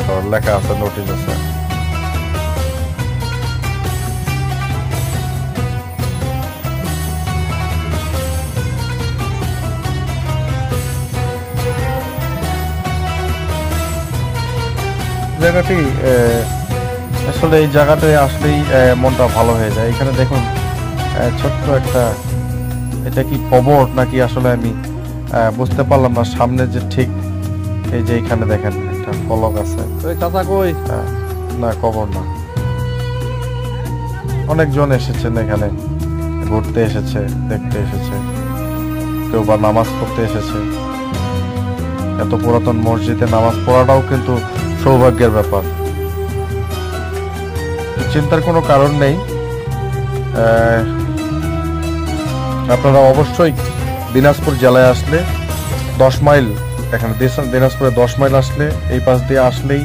শহর লেখা আছে, নোটিশ আছে। জায়গাটি আসলে এই জায়গাটায় আসলেই মনটা ভালো হয়ে যায়। এখানে দেখুন ছোট্ট একটা, এটা কি কবর নাকি আসলে আমি বুঝতে পারলাম না। সামনে যে ঠিক এই যে এখানে দেখেন একটা ফলক আছে, না কবর না। অনেকজন এসেছেন এখানে, ঘুরতে এসেছে, দেখতে এসেছে, কেউ বা নামাজ পড়তে এসেছে। এত পুরাতন মসজিদে নামাজ পড়াটাও কিন্তু সৌভাগ্যের ব্যাপার। চিন্তার কোনো কারণ নেই। আপনারা অবশ্যই দিনাজপুর জেলায় আসলে 10 মাইল, এখানে দিনাজপুরে 10 মাইল আসলে এই পাশ দিয়ে আসলেই